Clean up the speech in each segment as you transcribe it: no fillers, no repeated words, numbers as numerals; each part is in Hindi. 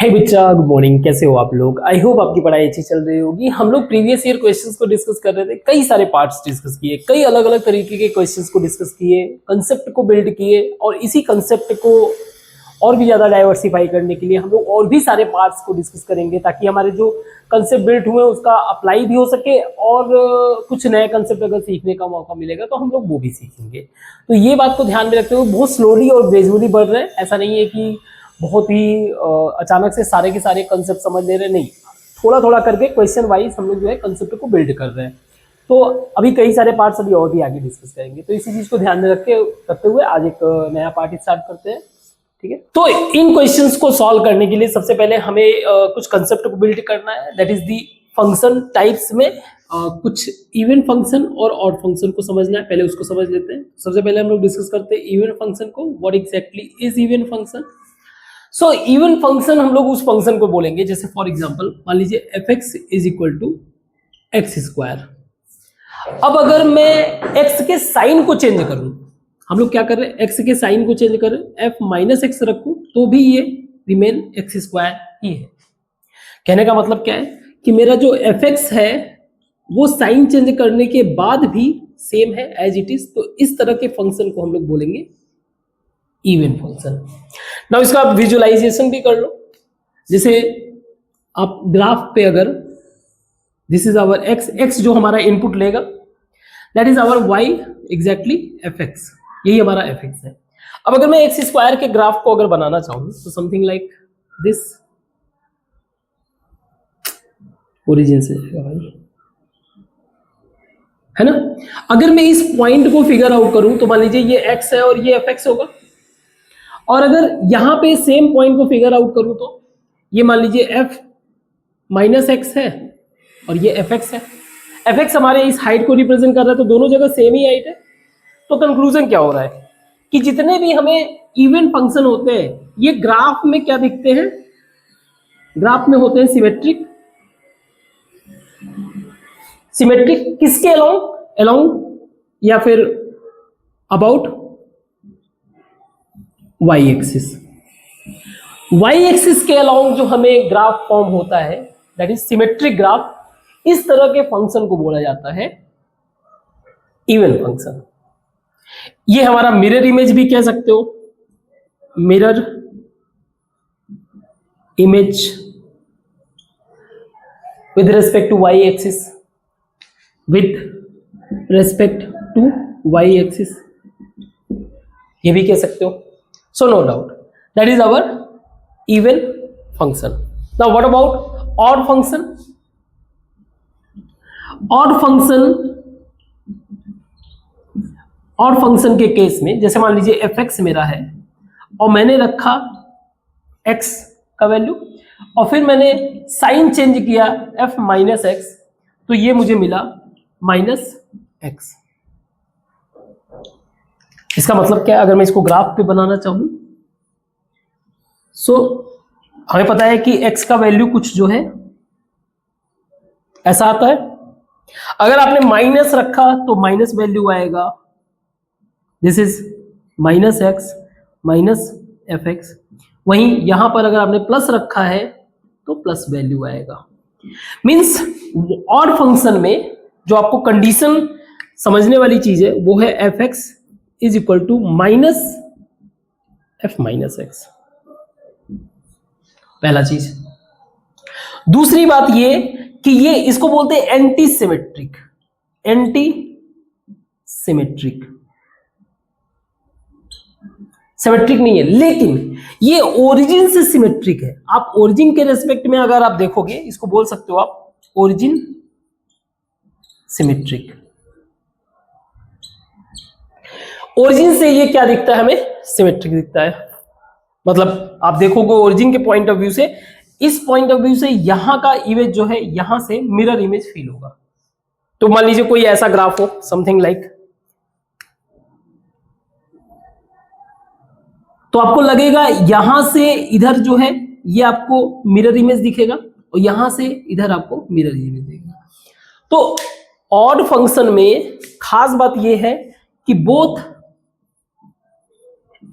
हे बच्चा, गुड मॉर्निंग। कैसे हो आप लोग? आई होप आपकी पढ़ाई अच्छी चल रही होगी। हम लोग प्रीवियस ईयर क्वेश्चंस को डिस्कस कर रहे थे, कई सारे पार्ट्स डिस्कस किए, कई अलग अलग तरीके के क्वेश्चंस को डिस्कस किए, कंसेप्ट को बिल्ड किए, और इसी कंसेप्ट को और भी ज़्यादा डाइवर्सिफाई करने के लिए हम लोग और भी सारे पार्ट्स को डिस्कस करेंगे, ताकि हमारे जो कंसेप्ट बिल्ड हुए उसका अप्लाई भी हो सके, और कुछ नए कंसेप्ट अगर सीखने का मौका मिलेगा तो हम लोग वो भी सीखेंगे। तो ये बात को ध्यान में रखते हुए बहुत स्लोली और ग्रेजुअली बढ़ रहे हैं। ऐसा नहीं है कि बहुत ही अचानक से सारे के सारे कंसेप्ट समझ ले रहे, नहीं, थोड़ा थोड़ा करके क्वेश्चन वाइज हम लोग जो है कंसेप्ट को बिल्ड कर रहे हैं। तो अभी कई सारे पार्ट्स अभी और भी आगे डिस्कस करेंगे, तो इसी चीज को ध्यान में रखते हुए आज एक नया पार्ट स्टार्ट करते हैं। ठीक है, तो इन क्वेश्चंस को सॉल्व करने के लिए सबसे पहले हमें कुछ कंसेप्ट को बिल्ड करना है, that is the function types में कुछ इवन फंक्शन और ऑड फंक्शन को समझना है। पहले उसको समझ लेते हैं। सबसे पहले हम लोग डिस्कस करते हैं इवन फंक्शन को। What exactly is even function? So even function हम लोग उस फंक्शन को बोलेंगे, जैसे फॉर एग्जांपल मान लीजिए fx is equal to x square. अब अगर मैं x के साइन को चेंज करूं, हम लोग क्या कर रहे हैं, x के साइन को चेंज कर रहे हैं, f माइनस एक्स रखूं तो भी ये रिमेन एक्स स्क्वायर ही है। कहने का मतलब क्या है कि मेरा जो fx है वो साइन चेंज करने के बाद भी सेम है एज इट इज। तो इस तरह के फंक्शन को हम लोग बोलेंगे इवन फंक्शन। नाउ इसका आप विजुअलाइजेशन भी कर लो। जैसे आप ग्राफ पे अगर this is our x, x जो हमारा इनपुट लेगा that is our y exactly f x, यही हमारा एफ एक्स है। अब अगर मैं एक्स स्क्वायर के ग्राफ को अगर बनाना चाहूं तो समथिंग लाइक दिस, ओरिजिन से भाई है ना। अगर मैं इस पॉइंट को फिगर आउट करूं तो मान लीजिए ये एक्स है और ये एफ एक्स होगा, और अगर यहां पे सेम पॉइंट को फिगर आउट करूं तो ये मान लीजिए f माइनस एक्स है और ये एफ एक्स है। एफ एक्स हमारे इस हाइट को रिप्रेजेंट कर रहा है, तो दोनों जगह सेम ही हाइट है। तो कंक्लूजन क्या हो रहा है कि जितने भी हमें इवन फंक्शन होते हैं ये ग्राफ में क्या दिखते हैं, ग्राफ में होते हैं सिमेट्रिक। सिमेट्रिक किसके अलोंग? अलोंग या फिर about y axis. Y axis के अलाउंग जो हमें ग्राफ फॉर्म होता है दैट इज सिमेट्रिक ग्राफ। इस तरह के फंक्शन को बोला जाता है इवन फंक्शन। ये हमारा मिरर इमेज भी कह सकते हो, mirror image with respect to y axis, with respect to y axis, ये भी कह सकते हो। So no doubt that is our even function. Now what about odd function? Odd function के केस में जैसे मान लीजिए fx मेरा है और मैंने रखा x का वैल्यू और फिर मैंने साइन चेंज किया f माइनस एक्स, तो ये मुझे मिला माइनस एक्स। इसका मतलब क्या है, अगर मैं इसको ग्राफ पे बनाना चाहूं सो हमें पता है कि x का वैल्यू कुछ जो है ऐसा आता है। अगर आपने माइनस रखा तो माइनस वैल्यू आएगा, this is minus x minus F x. वहीं यहां पर अगर आपने प्लस रखा है तो प्लस वैल्यू आएगा। मींस ऑड फंक्शन में जो आपको कंडीशन समझने वाली चीज है वो है F x is equal to minus f minus x, पहला चीज। दूसरी बात ये कि ये इसको बोलते हैं anti symmetric. Anti symmetric, symmetric नहीं है लेकिन ये ओरिजिन से सिमेट्रिक है। आप ओरिजिन के रेस्पेक्ट में अगर आप देखोगे इसको बोल सकते हो आप ओरिजिन सिमेट्रिक। ओरिजिन से ये क्या दिखता है, हमें सिमेट्रिक दिखता है। मतलब आप देखोगे ओरिजिन के पॉइंट ऑफ व्यू से, इस पॉइंट ऑफ व्यू से यहां का इमेज जो है यहां से मिरर इमेज फील होगा। तो मान लीजिए कोई ऐसा ग्राफ हो समथिंग लाइक, तो आपको लगेगा यहां से इधर जो है ये आपको मिरर इमेज दिखेगा और यहां से इधर आपको मिरर इमेज दिखेगा। तो ऑड फंक्शन में खास बात यह है कि both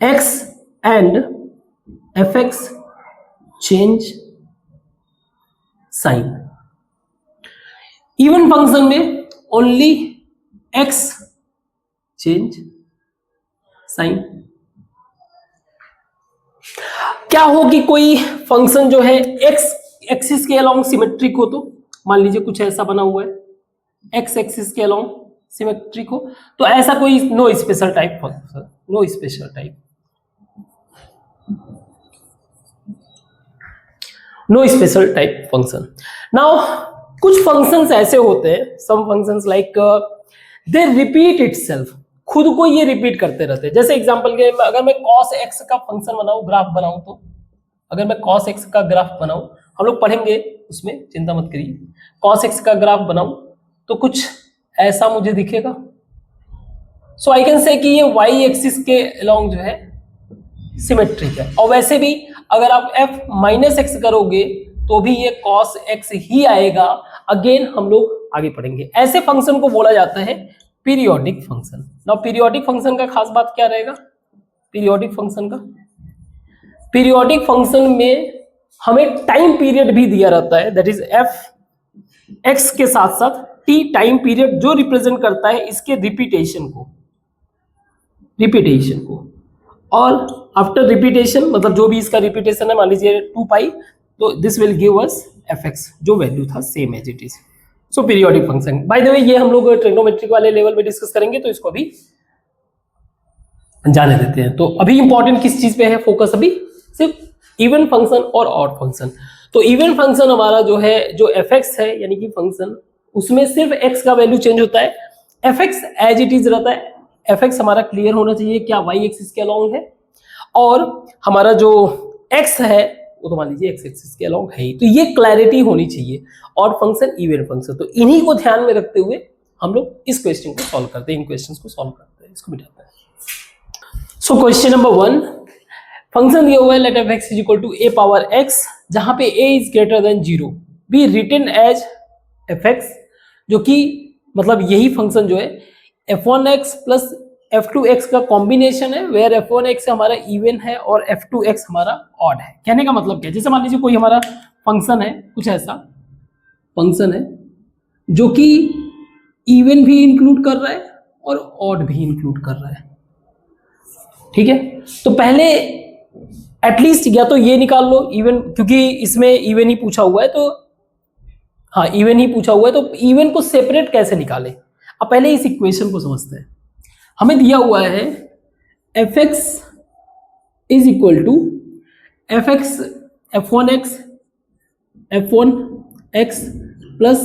x and fx change sign. Even function में ओनली एक्स चेंज साइन। क्या हो कि कोई फंक्शन जो है एक्स एक्सिस के अलोंग सिमेट्रिक हो, तो मान लीजिए कुछ ऐसा बना हुआ है, एक्स एक्सिस के अलोंग सिमेट्रिक हो, तो ऐसा कोई no special type function, no special type, no special type function. Now कुछ फंक्शंस ऐसे होते हैं, some functions like they repeat itself, खुद को ये रिपीट करते रहते हैं। जैसे एग्जांपल के अगर मैं cos x का फंक्शन बनाऊं, ग्राफ बनाऊं, तो अगर मैं cos x का ग्राफ बनाऊं, हम लोग पढ़ेंगे उसमें, चिंता मत करिए। cos x का ग्राफ बनाऊं तो कुछ ऐसा मुझे दिखेगा। सो आई कैन से कि ये y एक्सिस के अलोंग जो है सिमेट्रिक है। और वैसे भी अगर आप f माइनस एक्स करोगे तो भी ये cos x ही आएगा। अगेन हम लोग आगे पढ़ेंगे। ऐसे फंक्शन को बोला जाता है periodic function. Now periodic function का खास बात क्या रहेगा? पीरियोडिक फंक्शन में हमें टाइम पीरियड भी दिया रहता है, दैट इज एफ एक्स के साथ साथ टी टाइम पीरियड, जो रिप्रेजेंट करता है इसके रिपीटेशन को। और आफ्टर रिपीटेशन, मतलब जो भी इसका रिपीटेशन है, मान लीजिए 2 पाई, तो this will give us f x, जो वैल्यू था same as it is. So periodic function, by the way ये हम लोग ट्रिग्नोमेट्रिक वाले लेवल पे डिस्कस करेंगे, तो इसको भी जाने देते हैं। तो अभी इंपॉर्टेंट किस चीज पे है फोकस? अभी सिर्फ इवन फंक्शन और ऑड फंक्शन। तो इवन फंक्शन हमारा जो है, जो एफ एक्स है यानी कि फंक्शन, उसमें सिर्फ एक्स का वैल्यू चेंज होता है, F x as it is रहता है। एफ एक्स हमारा क्लियर होना चाहिए, क्या वाई एक्सिस के अलोंग है, और हमारा जो एक्स है वो तो मान लीजिए एक्स एक्सिस के अलोंग है ही। तो ये क्लैरिटी होनी चाहिए। ऑड फंक्शन, इवन फंक्शन, तो इन्हीं को ध्यान में रखते हुए हम लोग इस क्वेश्चन को सॉल्व करते हैं, इन क्वेश्चंस को सॉल्व करते हैं, इसको बिठाते हैं। सो क्वेश्चन नंबर 1, फंक्शन दिया हुआ है let f x is equal to a power x, जहां पे a is greater than 0 be written as f x, जो कि मतलब यही फंक्शन जो है f1x प्लस f2x का कॉम्बिनेशन है, वेयर f1x हमारा इवन है और f2x हमारा ऑड है। कहने का मतलब क्या है? जैसे मान लीजिए कोई हमारा फंक्शन है, कुछ ऐसा फंक्शन है जो कि इवन भी इंक्लूड कर रहा है और ऑड भी इंक्लूड कर रहा है, ठीक है। तो पहले एटलीस्ट या तो ये निकाल लो इवन, क्योंकि इसमें इवन ही पूछा हुआ है, तो हाँ इवन ही पूछा हुआ है, तो इवन को सेपरेट कैसे निकाले? अब पहले इस इक्वेशन को समझते हैं। हमें दिया हुआ है F x is equal to f x f1x plus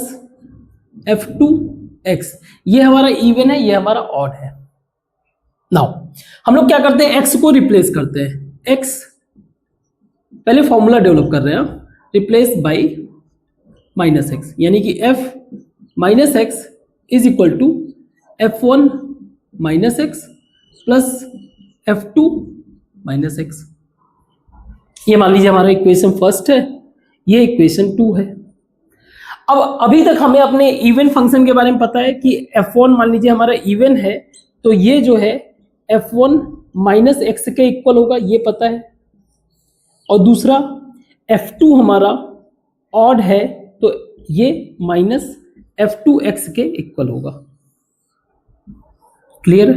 f2x, ये हमारा इवन है, ये हमारा ऑड है। नाउ हम लोग क्या करते हैं, x को रिप्लेस करते हैं। x पहले फॉर्मूला डेवलप कर रहे हैं, रिप्लेस बाई माइनस एक्स, यानी कि f minus x is equal to f1 minus x plus f2 minus x. ये मान लीजिए हमारा इक्वेशन फर्स्ट है, ये इक्वेशन 2 है। अब अभी तक हमें अपने इवन फंक्शन के बारे में पता है कि f1 मान लीजिए हमारा इवन है, तो ये जो है f1 माइनस एक्स के इक्वल होगा, ये पता है। और दूसरा f2 हमारा ऑड है, तो ये माइनस f2x के इक्वल होगा। क्लियर है?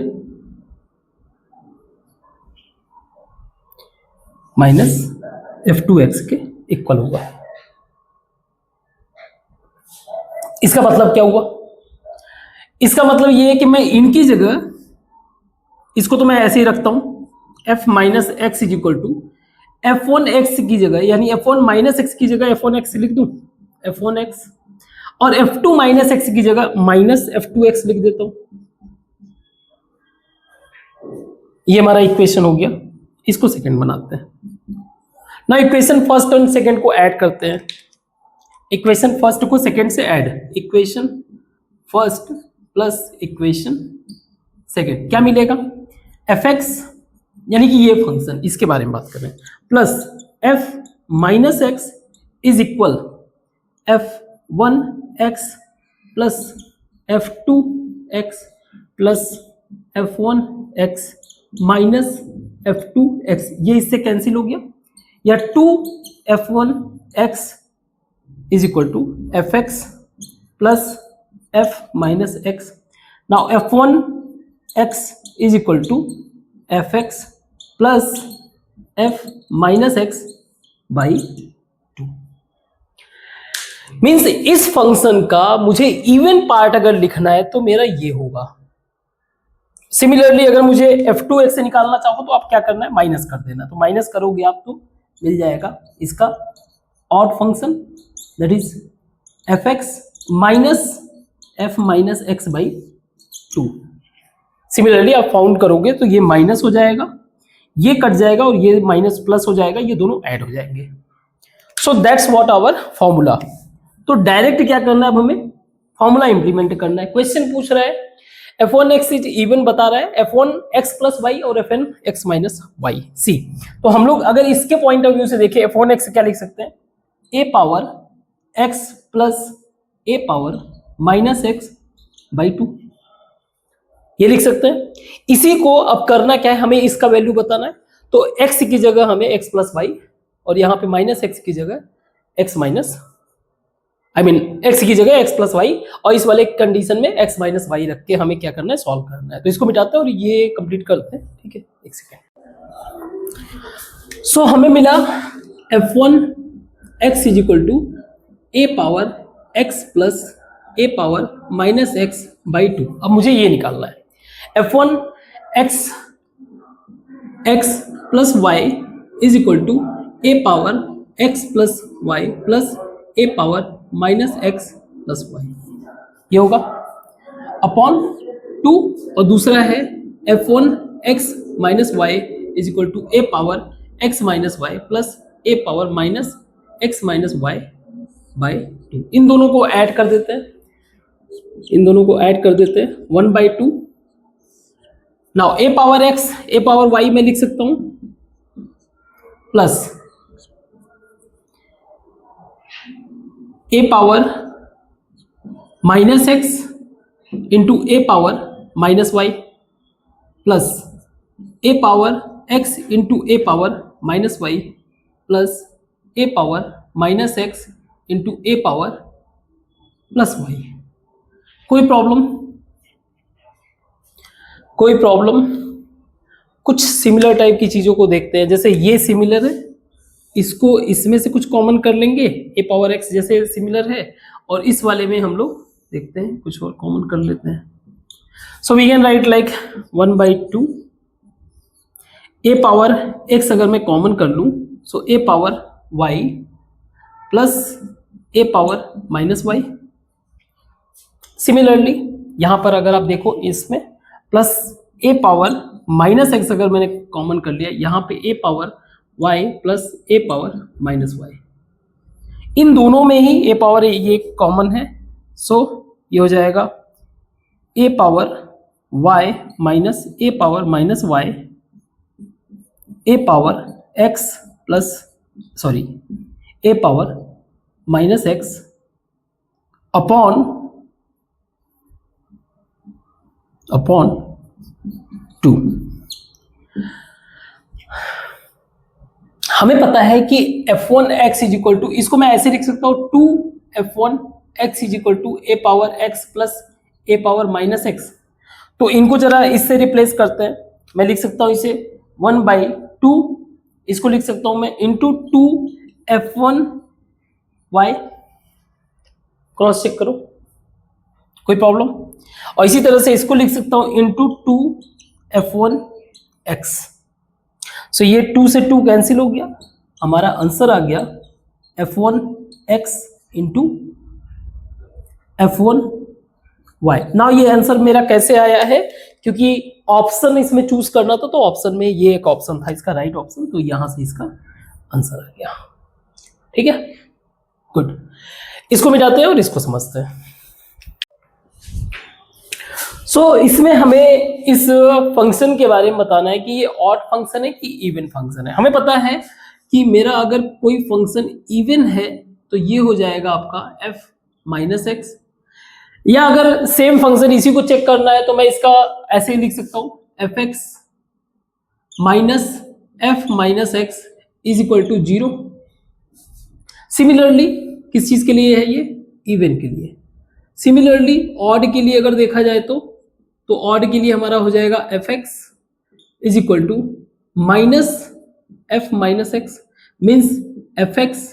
माइनस f2x के इक्वल होगा। इसका मतलब क्या हुआ? इसका मतलब ये है कि मैं इनकी जगह, इसको तो मैं ऐसे ही रखता हूं, f minus x is equal to f1x की जगह, यानी f1 माइनस एक्स की जगह f1x लिख दूं, f1x, और f2 माइनस एक्स की जगह माइनस f2x लिख देता हूं। ये हमारा इक्वेशन हो गया। इसको सेकंड बनाते हैं ना, इक्वेशन फर्स्ट और सेकंड को ऐड करते हैं। इक्वेशन फर्स्ट को सेकंड से add, equation first plus equation second, क्या मिलेगा? एफ एक्स यानी कि ये फंक्शन, इसके बारे में बात कर रहे हैं, plus f minus x is equal f1x plus f2x plus f1x minus f2x, ये इससे कैंसिल हो गया, या 2 f1 x is equal to fx plus f minus x. Now f1 x is equal to fx plus f minus x by 2. Means इस फंक्शन का मुझे इवन पार्ट अगर लिखना है तो मेरा ये होगा. सिमिलरली अगर मुझे f2x से निकालना चाहो तो आप क्या करना है, माइनस कर देना. तो माइनस करोगे आप तो मिल जाएगा इसका odd function, that is fx minus f minus x by 2. Similarly आप फाउंड करोगे तो ये माइनस हो जाएगा, ये कट जाएगा और ये माइनस प्लस हो जाएगा, ये दोनों ऐड हो जाएंगे. So that's what our formula. तो डायरेक्ट क्या करना है, अब हमें फॉर्मूला इंप्लीमेंट करना है. क्वेश्चन पूछ रहा है f1x इज इवन बता रहा है, f1x प्लस वाई और fnx माइनस वाई. सी तो हम लोग अगर इसके पॉइंट ऑफ व्यू से देखें f1x क्या लिख सकते हैं, a power x plus a power minus x by 2, ये लिख सकते हैं. इसी को अब करना क्या है, हमें इसका वैल्यू बताना है. तो x की जगह हमें x प्लस वाई और यहाँ पे माइनस एक्स की जगह x माइनस x की जगह x प्लस वाई और इस वाले कंडीशन में x माइनस वाई रख के हमें क्या करना है, सॉल्व करना है. तो इसको मिटाते हैं और ये कंप्लीट करते हैं. ठीक है, एक सेकेंड. सो हमें मिला f1x is equal to a power x plus a power minus x by 2. अब मुझे ये निकालना है f1 x plus y is equal to a power x plus y plus a power minus x plus y, ये होगा अपॉन 2. और दूसरा है f1 x minus y is equal to a power x minus y plus a power minus x minus y by 2. इन दोनों को ऐड कर देते हैं, 1 by 2. Now a power x a power y मैं लिख सकता हूं plus a power minus x into a power minus y plus a power x into a power minus y plus a power minus x into a power plus y. कोई प्रॉब्लम? कुछ सिमिलर टाइप की चीजों को देखते हैं. जैसे ये सिमिलर है, इसको इसमें से कुछ कॉमन कर लेंगे, a पावर x जैसे सिमिलर है, और इस वाले में हम लोग देखते हैं कुछ और कॉमन कर लेते हैं. So we can write like 1 by 2. a power x अगर मैं कॉमन कर लूं so a power y plus a power minus Y. Similarly यहां पर अगर आप देखो इसमें plus a power minus X अगर मैंने कॉमन कर लिया, यहां पे a power y plus a power minus Y. इन दोनों में ही a पावर ये कॉमन है, सो ये हो जाएगा a power y minus a power minus y a power x plus a power minus x upon 2. हमें पता है कि f1x इज इक्वल टू, इसको मैं ऐसे लिख सकता हूं 2f1x is equal to a power x plus a power minus x. तो इनको जरा इससे रिप्लेस करते हैं. मैं लिख सकता हूं इसे 1 बाई 2, इसको लिख सकता हूं मैं इंटू 2f1y. क्रॉस चेक करो, कोई प्रॉब्लम? और इसी तरह से इसको लिख सकता हूं इंटू 2f1x. सो ये 2 से 2 कैंसिल हो गया, हमारा आंसर आ गया f1x इंटू f1y. नाउ ये आंसर मेरा कैसे आया है, क्योंकि ऑप्शन इसमें चूज करना था, तो ऑप्शन में ये एक ऑप्शन था इसका राइट ऑप्शन, तो यहां से इसका आंसर आ गया. ठीक है, गुड. इसको मिटाते हैं और इसको समझते हैं. इसमें हमें इस फंक्शन के बारे में बताना है कि ये ऑड फंक्शन है कि इवन फंक्शन है. हमें पता है कि मेरा अगर कोई फंक्शन इवन है तो ये हो जाएगा आपका f माइनस एक्स, या अगर सेम फंक्शन इसी को चेक करना है तो मैं इसका ऐसे ही लिख सकता हूं f(x) minus f minus x is equal to 0. Similarly किस चीज के लिए है ये? इवन के लिए। सिमिलरली ऑड के लिए अगर देखा जाए तो ऑड के लिए हमारा हो जाएगा f x is equal to minus f minus x, means f x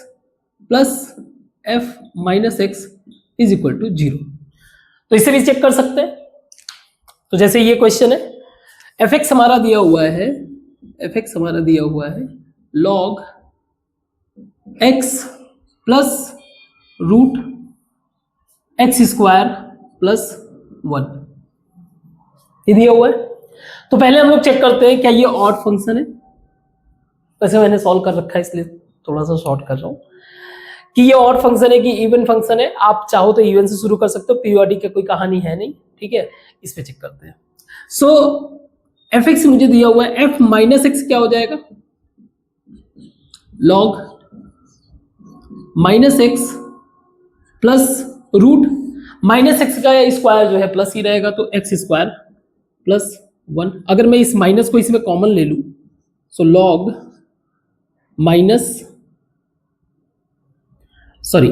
plus f minus x is equal to 0। तो इसे भी चेक कर सकते हैं। तो जैसे ये क्वेश्चन है, एफ एक्स हमारा दिया हुआ है, एफ एक्स हमारा दिया हुआ है log x plus root x square plus 1, ये दिया हुआ है। तो पहले हम लोग चेक करते हैं क्या ये ऑड फंक्शन है। वैसे मैंने सॉल्व कर रखा है इसलिए थोड़ा सा शॉर्ट कर रहा हूं कि ये ऑड फंक्शन है कि इवन फंक्शन है। आप चाहो तो इवन से शुरू कर सकते हो, पीरियोडिक की कोई कहानी है नहीं, ठीक है। इस पे चेक करते हैं। सो एफ एक्स मुझे दिया हुआ है, एफ माइनस एक्स क्या हो जाएगा? Log minus x plus root minus x का स्क्वायर जो है प्लस ही रहेगा, तो एक्स स्क्वायर प्लस 1। अगर मैं इस माइनस को इसमें कॉमन ले लूं, सो लॉग माइनस सॉरी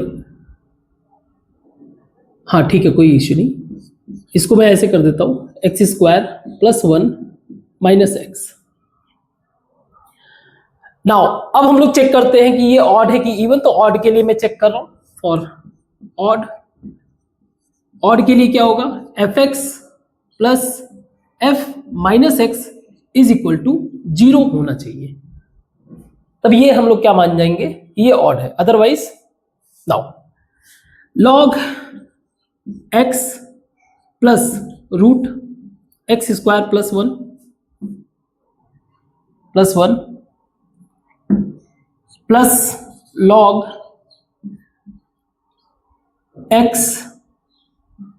हाँ ठीक है, कोई इश्यू नहीं, इसको मैं ऐसे कर देता हूं, x square plus 1 minus x. Now अब हम लोग चेक करते हैं कि ये ऑड है कि इवन। तो ऑड के लिए मैं चेक कर रहा हूं, फॉर ऑड, ऑड के लिए क्या होगा? F x plus f minus x is equal to 0 होना चाहिए, तब ये हम लोग क्या मान जाएंगे? ये ऑड है। Otherwise now log x plus root x square plus 1 plus log x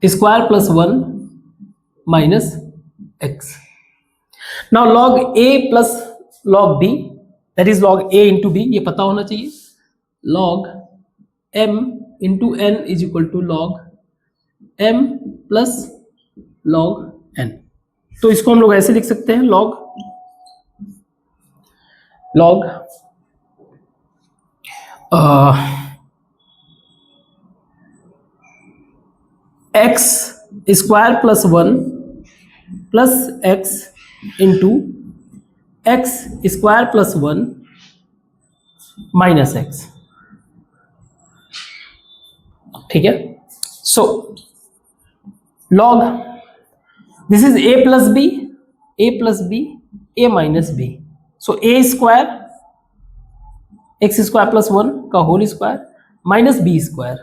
square plus 1 minus x. Now log a plus log b, that is log a into b, ये पता होना चाहिए। Log m into n is equal to log m plus log n। तो इसको हम लोग ऐसे लिख सकते हैं, log x square plus 1 plus x into x square plus 1 minus x, ठीक है। So log this is a plus B, a plus B, a minus b. So a square x square plus 1 का whole square minus b square.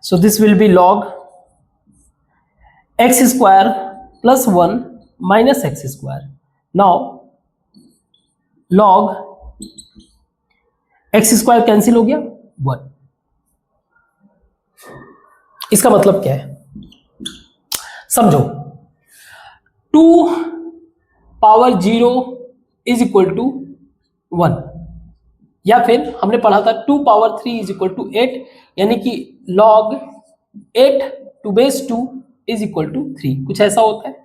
So this will be log x square plus 1 minus x square. Now log x square cancel हो गया 1। इसका मतलब क्या है समझो, 2 पावर 0 इज इक्वल टू 1, या फिर हमने पढ़ा था 2 पावर 3 इज इक्वल टू 8, यानी कि log 8 to base 2 is equal to 3, कुछ ऐसा होता है।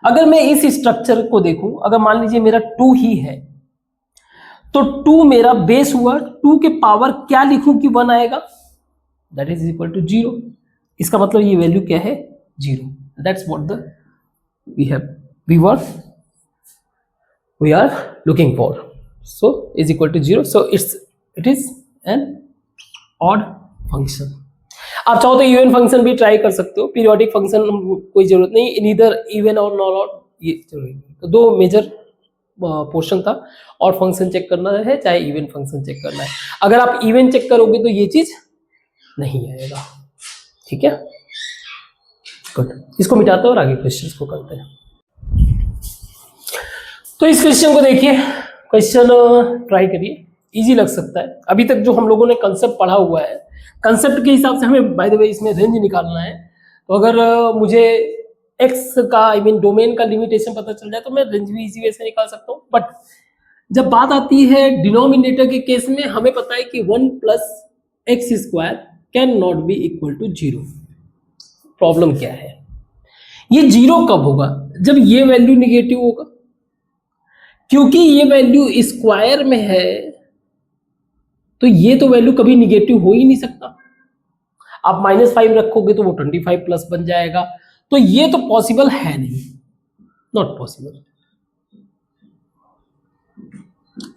अगर मैं इस स्ट्रक्चर को देखूं, अगर मान लीजिए मेरा 2 ही है, तो 2 मेरा बेस हुआ, 2 के पावर क्या लिखूं कि 1 आएगा? That is equal to 0। इसका मतलब ये वैल्यू क्या है? 0। That's what the we are looking for. So is equal to 0. So it is an odd function. आप चाहो तो इवन फंक्शन भी ट्राई कर सकते हो, पीरियोडिक फंक्शन कोई जरूरत नहीं, नीदर इवन और नॉट ऑड ये जरूरी नहीं। तो दो मेजर पोर्शन था, और फंक्शन चेक करना है चाहे इवन फंक्शन चेक करना है। अगर आप इवन चेक करोगे तो ये चीज नहीं आएगा, ठीक है। गुड, इसको मिटाते हैं और आगे क्वेश्चंस को करते हैं। तो इस क्वेश्चन को देखिए, क्वेश्चन ट्राई करिए, इजी लग सकता है। अभी तक जो हम लोगों ने कंसेप्ट पढ़ा हुआ है, कंसेप्ट के हिसाब से हमें बाय द वे इसमें रेंज निकालना है। तो अगर मुझे एक्स का डोमेन का लिमिटेशन पता चल जाए तो मैं रेंज भी इजी वे से निकाल सकता हूँ। बट जब बात आती है डिनोमिनेटर के केस में, हमें पता है कि 1 plus x square can not be equal to 0। Problem क्या है? ये 0 कब होगा? जब ये वैल्यू निगेटिव होगा, क्योंकि ये वैल्यू स्क्वायर में है, तो ये तो वैल्यू कभी निगेटिव हो ही नहीं सकता। आप -5 रखोगे तो वो 25 प्लस बन जाएगा, तो ये तो पॉसिबल है नहीं, नॉट पॉसिबल।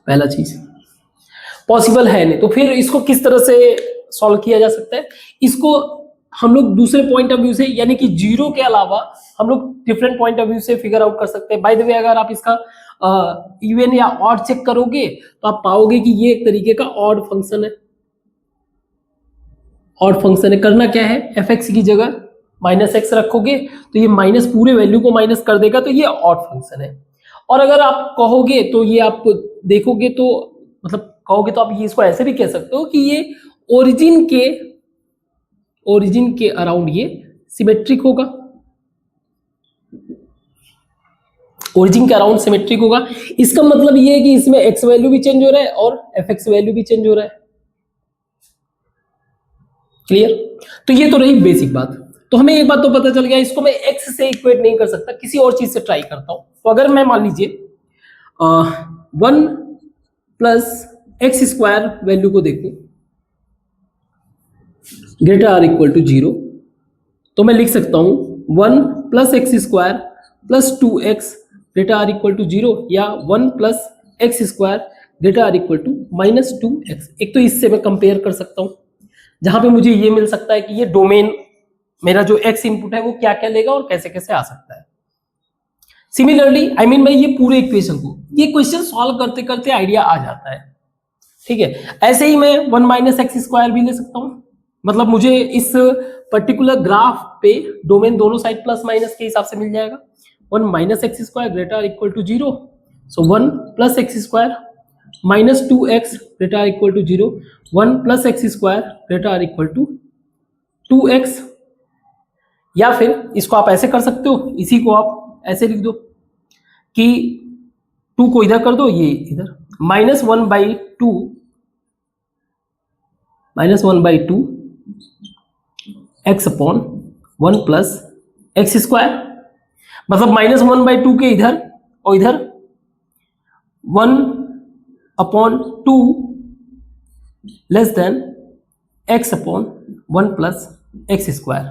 पहला चीज पॉसिबल है नहीं, तो फिर इसको किस तरह से सॉल्व किया जा सकता है? इसको हम लोग दूसरे पॉइंट ऑफ व्यू से, यानी कि जीरो के अलावा हम लोग डिफरेंट पॉइंट ऑफ व्यू से फिगर आउट कर सकते हैं। बाय द वे, अगर आप इसका इवन या ऑड चेक करोगे तो आप पाओगे कि ये एक तरीके का ऑड फंक्शन है। ऑड फंक्शन है, करना क्या है, fx की जगह -x रखोगे तो ये माइनस पूरे वैल्यू को माइनस कर देगा, तो ये ऑड फंक्शन है। और अगर आप कहोगे तो ये आप देखोगे तो मतलब कहोगे तो आप ये इसको ऐसे भी कह सकते हो कि ये ओरिजिन के अराउंड ये सिमेट्रिक होगा, ओरिजिन के अराउंड सिमेट्रिक होगा। इसका मतलब ये है कि इसमें x वैल्यू भी चेंज हो रहा है और fx वैल्यू भी चेंज हो रहा है। क्लियर? तो ये तो रही बेसिक बात। तो हमें एक बात तो पता चल गया, इसको मैं x से इक्वेट नहीं कर सकता, किसी और चीज से ट्राई करता हूं। तो अगर मैं मान लीजिए 1 प्लस एक्स स्क्वायर वैल्यू को देखूं ग्रेटर आर इक्वल टू 0, तो मैं लिख सकता हूं 1 plus x square plus 2x greater or equal to 0, या 1 plus x square greater or equal to -2x। एक तो इससे मैं कंपेयर कर सकता हूं, जहां पे मुझे ये मिल सकता है कि ये डोमेन मेरा जो x इनपुट है वो क्या क्या लेगा और कैसे कैसे आ सकता है। सिमिलरली मैं ये पूरे इक्वेशन को, ये क्वेश्चन सॉल्व करते करते आइडिया आ जाता है, ठीक है। ऐसे ही मैं 1 माइनस एक्स स्क्वायर भी ले सकता हूं, मतलब मुझे इस पर्टिकुलर ग्राफ पे डोमेन दोनों साइड प्लस माइनस के हिसाब से मिल जाएगा। 1 minus x square greater equal to 0, so 1 plus x square -2x greater equal to 0, 1 plus x square greater equal to 2x। या फिर इसको आप ऐसे कर सकते हो, इसी को आप ऐसे लिख दो कि 2 को इधर कर दो, ये इधर -1/2 x upon 1 plus x square, मतलब -1/2 के इधर और इधर 1/2 less than x upon 1 plus x square.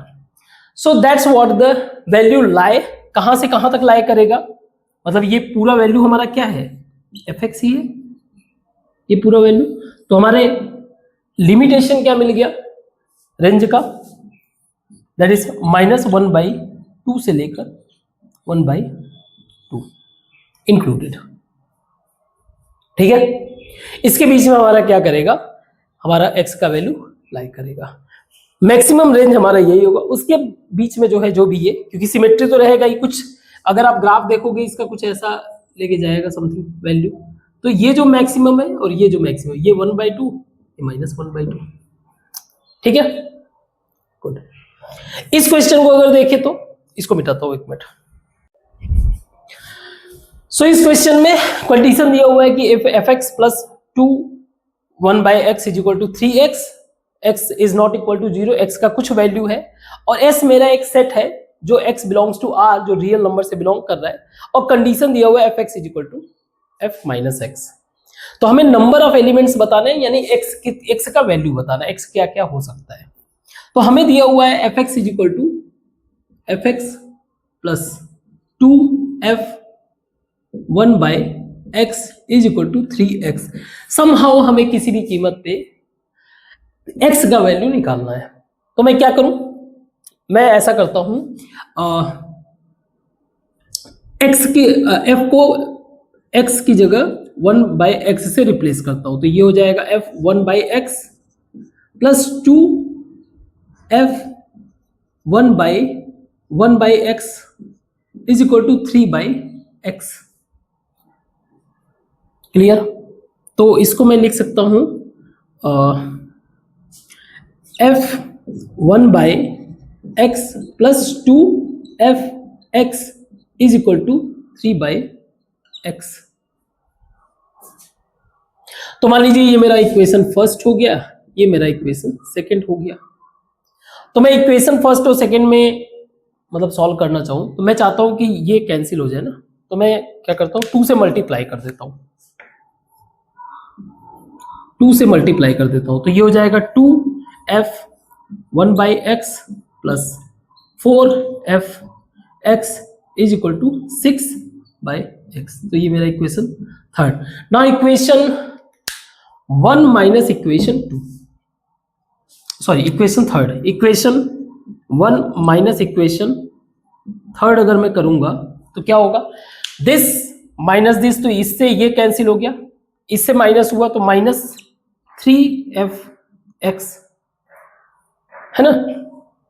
So that's what the value lie, कहां से कहां तक लाई करेगा, मतलब ये पूरा वैल्यू हमारा क्या है, fx ही है ये पूरा वैल्यू। तो हमारे लिमिटेशन क्या मिल गया रेंज का, दैट इज -1/2 से लेकर 1/2 इंक्लूडेड, ठीक है। इसके बीच में हमारा क्या करेगा, हमारा x का वैल्यू लाई करेगा। मैक्सिमम रेंज हमारा यही होगा, उसके बीच में जो है जो भी है, क्योंकि सिमेट्री तो रहेगा ही कुछ। अगर आप ग्राफ देखोगे इसका कुछ ऐसा लेके जाएगा समथिंग वैल्यू, तो ये जो मैक्सिमम है और ये जो मैक्सिमम, ये 1/2, ये -1/2, ठीक है। गुड। इस क्वेश्चन को अगर देखें तो इसको मिटाता हूं 1 मिनट। सो इस क्वेश्चन में कंडीशन दिया हुआ है कि if fx plus 2 1/x is equal to 3x, x is not equal to 0, x का कुछ वैल्यू है और s मेरा एक सेट है जो x बिलोंग्स टू r, जो रियल नंबर से बिलोंग कर रहा है, और कंडीशन दिया हुआ है fx is equal to f minus x. तो हमें नंबर ऑफ एलिमेंट्स बताना है, यानी x का वैल्यू बताना है, x क्या क्या हो सकता है। तो हमें दिया हुआ है fx is equal to fx plus 2f 1/x is equal to 3x। Somehow हमें किसी भी कीमत पे x का वैल्यू निकालना है। तो मैं क्या करूं, मैं ऐसा करता हूं, x की f को x की जगह 1/x से रिप्लेस करता हूं, तो ये हो जाएगा f 1/x plus 2f 1/x is equal to 3/x। Clear? तो इसको मैं लिख सकता हूं f 1/x plus 2f(x) is equal to 3/x। तो मान लीजिए ये मेरा इक्वेशन फर्स्ट हो गया, ये मेरा इक्वेशन सेकंड हो गया। तो मैं इक्वेशन फर्स्ट और सेकंड में मतलब सॉल्व करना चाहूं तो मैं चाहता हूं कि ये कैंसिल हो जाए ना, तो मैं क्या करता हूं 2 से मल्टीप्लाई कर देता हूं। 2 से मल्टीप्लाई कर देता हूं, तो ये हो जाएगा 2f(1/x) plus 4f(x) is equal to 6/x। तो ये मेरा equation third. Now equation 1 minus equation 2, sorry equation third, equation 1 minus equation third अगर मैं करूंगा तो क्या होगा, दिस माइनस दिस, तो इससे ये कैंसिल हो गया, इससे माइनस हुआ तो -3f(x) है ना,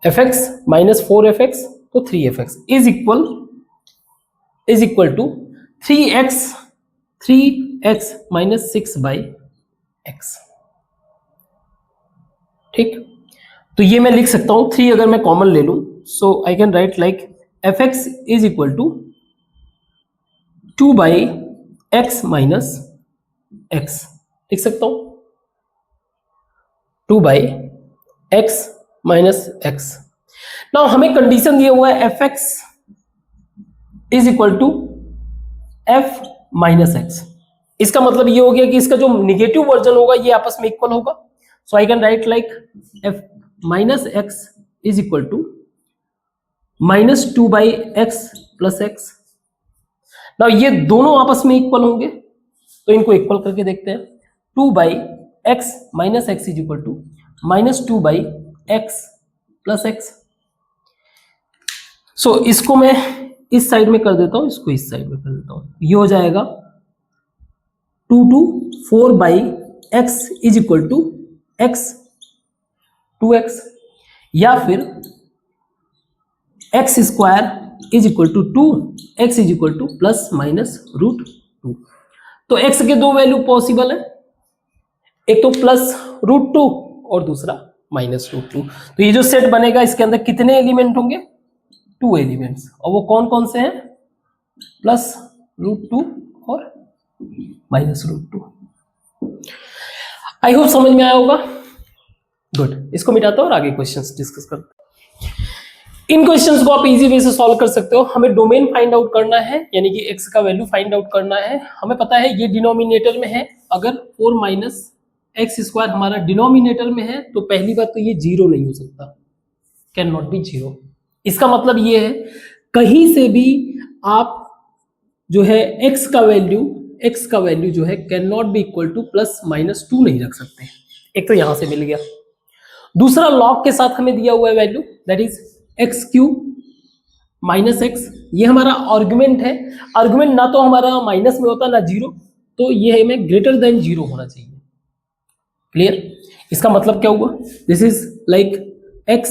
fx माइनस 4f(x) तो 3f(x) is equal to 3x minus 6/x। ठीक, तो ये मैं लिख सकता हूं 3 अगर मैं कॉमन ले लूं, so I can write like fx is equal to 2/x minus x, लिख सकता हूं 2/x माइनस x। नाउ हमें कंडीशन दिया हुआ है fx is equal to f minus x। इसका मतलब ये हो गया कि इसका जो निगेटिव वर्जन होगा ये आपस में इक्वल होगा, so I can write like f minus x is equal to -2/x plus x। Now ये दोनों आपस में इक्वल होंगे, तो इनको इक्वल करके देखते हैं। 2/x minus x is equal to -2/x plus x। So इसको मैं इस साइड में कर देता हूं, इसको इस साइड में कर देता हूं, ये हो जाएगा 4/x is equal to x 2x, या फिर x square is equal to 2x is equal to plus minus √2। तो x के दो वैल्यू पॉसिबल है, एक तो +√2 और दूसरा -√2। तो ये जो सेट बनेगा इसके अंदर कितने एलिमेंट होंगे, 2 एलिमेंट्स, और वो कौन कौन से हैं, +√2 और -√2। आई होप समझ में आया होगा। गुड, इसको मिटाता हूं और आगे क्वेश्चंस डिस्कस करते हैं। इन क्वेश्चंस को आप इजी वे से सॉल्व कर सकते हो। हमें डोमेन फाइंड आउट करना है, यानी कि x का वैल्यू फाइंड आउट करना है। हमें पता है ये डिनोमिनेटर में है, अगर 4 माइनस एक्स स्क्वायर हमारा डिनोमिनेटर में है तो पहली बात तो ये 0 नहीं हो सकता, कैन नॉट बी 0। इसका मतलब ये है कहीं से भी आप जो है x का वैल्यू जो है can not be equal to +-2 नहीं रख सकते। एक तो यहां से मिल गया। दूसरा लॉग के साथ हमें दिया हुआ है value, that is x³ minus x, ये हमारा आर्गुमेंट है। आर्गुमेंट ना तो हमारा माइनस में होता ना 0, तो ये हमें ग्रेटर देन 0 होना चाहिए। क्लियर? इसका मतलब क्या हुआ, this is like x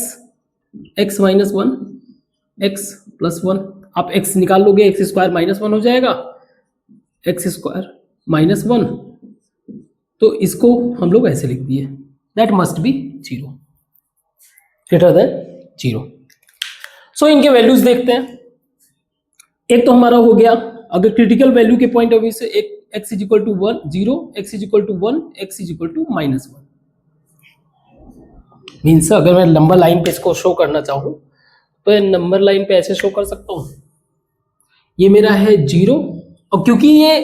minus 1 x plus 1, आप x निकाल लोगे, x स्क्वायर माइनस 1 हो जाएगा, x स्क्वायर माइनस 1, तो इसको हम लोग ऐसे लिख दिए, that must be 0, greater than 0। सो इनके वैल्यूज देखते हैं। एक तो हमारा हो गया, अगर क्रिटिकल वैल्यू के पॉइंट ऑफ व्यू से एक x is equal to 1 0, x is equal to 1, x is equal to -1 means अगर मैं नंबर लाइन पे इसको शो करना चाहूं तो नंबर लाइन पे ऐसे शो कर सकता हूं, ये मेरा है 0, और क्योंकि ये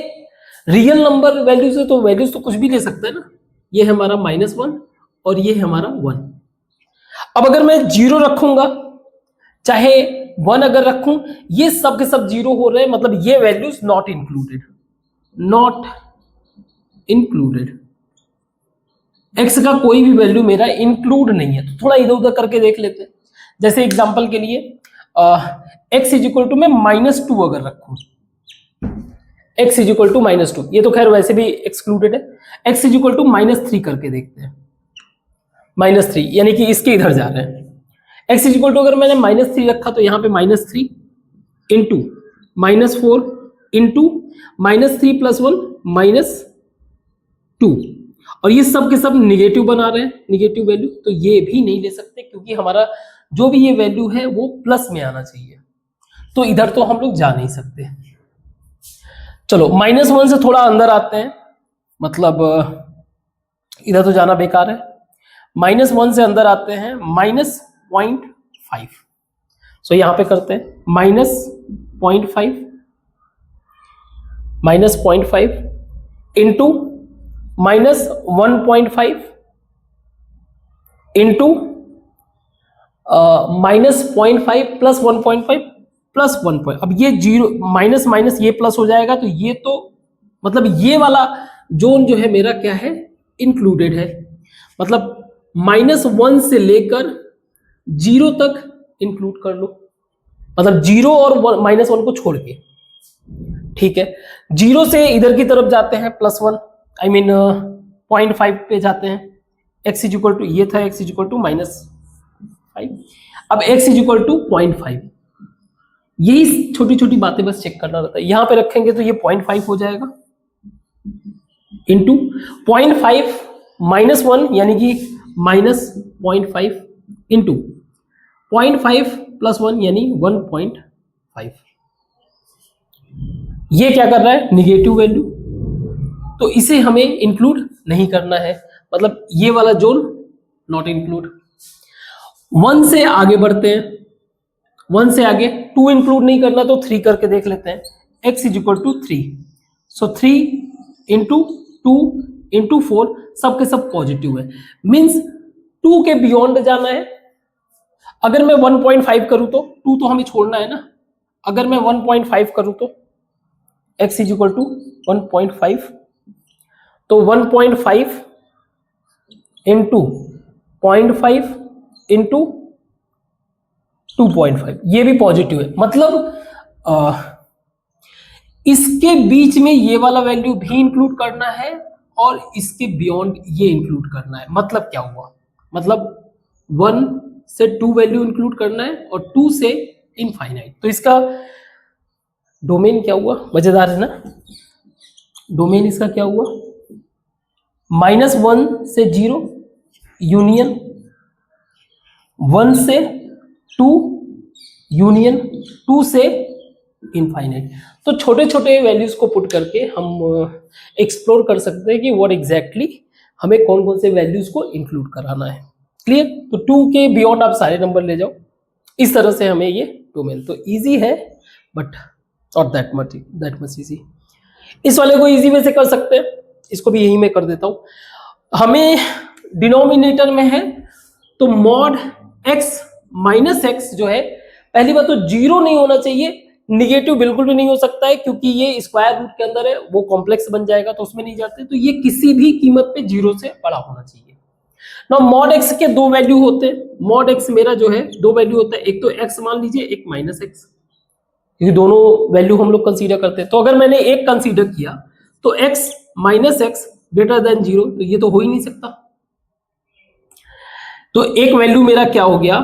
रियल नंबर वैल्यूज है तो वैल्यूज तो कुछ भी ले सकता है ना, ये है हमारा -1 और ये है हमारा 1। अब अगर मैं 0 रखूंगा चाहे 1 अगर रखूं, ये सब के सब 0 हो रहे हैं, मतलब ये वैल्यूज नॉट इंक्लूडेड। x का कोई भी वैल्यू मेरा इंक्लूड नहीं है। तो थोड़ा इधर उधर करके देख लेते हैं। जैसे एग्जांपल के लिए x इज इक्वल टू मैं -2 अगर रखूं, x इज इक्वल टू -2, ये तो खैर वैसे भी एक्सक्लूडेड है। x इज इक्वल टू -3 करके देखते हैं, -3 यानी कि इसके इधर जा रहे हैं। x इज इक्वल टू अगर मैंने -3 रखा तो यहाँ पे -3 इंटू -4 इंटू -3 + 1 -2, और ये सब के सब निगेटिव बना रहे हैं, निगेटिव वैल्यू, तो ये भी नहीं ले सकते क्योंकि हमारा जो भी ये वैल्यू है वो प्लस में आना चाहिए, तो इधर तो हम लोग जा नहीं सकते। चलो -1 से थोड़ा अंदर आते हैं, मतलब इधर तो जाना बेकार है। -1 से अंदर आते हैं, -0.5, सो यहां पे करते हैं -0.5 into minus 1.5 into minus 0.5 plus 1.5 plus 1. अब ये जीरो माइनस माइनस ये प्लस हो जाएगा, तो ये तो मतलब ये वाला जोन जो है मेरा क्या है, इंक्लूडेड है. मतलब -1 से लेकर 0 तक इंक्लूड कर लो, मतलब 0 और -1 को छोड़ के. ठीक है, 0 से इधर की तरफ जाते हैं +1, आई मीन 0.5 पे जाते हैं. x इज इक्वल टू, ये था x इज इक्वल टू -5. अब x इज इक्वल टू 0.5. यही छोटी छोटी बातें बस चेक करना रहता है. यहां पे रखेंगे तो ये 0.5 हो जाएगा इंटू 0.5 -1 यानी कि -0.5 इंटू 0.5 प्लस 1 यानी 1.5. ये क्या कर रहा है, निगेटिव वैल्यू, तो इसे हमें इंक्लूड नहीं करना है, मतलब ये वाला जोन नॉट इंक्लूड. 1 से आगे बढ़ते हैं, 1 से आगे 2 इंक्लूड नहीं करना तो 3 करके देख लेते हैं. x is equal to 3, so 3 into 2 into 4 सबके सब पॉजिटिव है, मीन्स 2 के बियॉन्ड जाना है. अगर मैं 1.5 करूं तो 2 तो हमें छोड़ना है ना. अगर मैं 1.5 करूं तो x इज इक्वल टू 1.5, तो 1.5 इंटू 0.5 इंटू 2.5, ये भी पॉजिटिव है. मतलब इसके बीच में ये वाला वैल्यू भी इंक्लूड करना है और इसके बियॉन्ड ये इंक्लूड करना है. मतलब क्या हुआ, मतलब 1 से 2 वैल्यू इंक्लूड करना है और 2 से इनफाइनाइट. तो इसका डोमेन क्या हुआ, मजेदार है ना. डोमेन इसका क्या हुआ, -1 से 0 यूनियन 1 से 2 यूनियन 2 से इनफाइनाइट. तो छोटे छोटे वैल्यूज को पुट करके हम एक्सप्लोर कर सकते हैं कि व्हाट एग्जैक्टली हमें कौन कौन से वैल्यूज को इंक्लूड कराना है. क्लियर. तो 2 के बियॉन्ड आप सारे नंबर ले जाओ. इस तरह से हमें ये डोमेन तो इजी है, but not that much easy. इस वाले को इजी वे से कर सकते हैं, इसको भी यही मैं कर देता हूं. हमें डिनोमिनेटर में है तो मॉड x माइनस एक्स जो है, पहली बात तो 0 नहीं होना चाहिए, निगेटिव बिल्कुल भी नहीं हो सकता है क्योंकि ये स्क्वायर रूट के अंदर है, वो कॉम्प्लेक्स बन जाएगा तो उसमें नहीं जाते. तो ये किसी भी कीमत पे 0 से बड़ा होना चाहिए. ना मॉड x के 2 वैल्यू होते हैं. मॉड x मेरा जो है 2 वैल्यू होता है, एक तो x मान लीजिए, एक -x, क्योंकि दोनों वैल्यू हम लोग कंसीडर करते हैं. तो अगर मैंने एक कंसीडर किया तो x minus x greater than 0, तो ये तो हो ही नहीं सकता. तो एक वैल्यू मेरा क्या हो गया,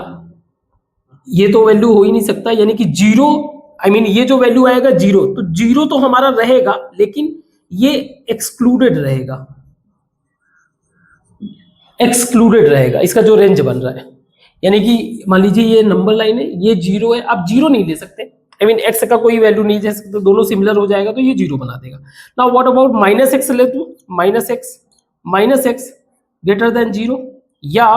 ये तो वैल्यू हो ही नहीं सकता, यानी कि 0, आई मीन ये जो वैल्यू आएगा 0, तो 0 तो हमारा रहेगा लेकिन ये एक्सक्लूडेड रहेगा, एक्सक्लूडेड रहेगा इसका जो रेंज बन रहा है. यानी कि मान लीजिए ये नंबर लाइन है, ये 0 है, आप 0 नहीं ले सकते, आई मीन x का कोई वैल्यू नहीं ले सकते, दोनों सिमिलर हो जाएगा तो ये 0 बना देगा. नाउ व्हाट अबाउट -x ले तो -x ग्रेटर देन 0 या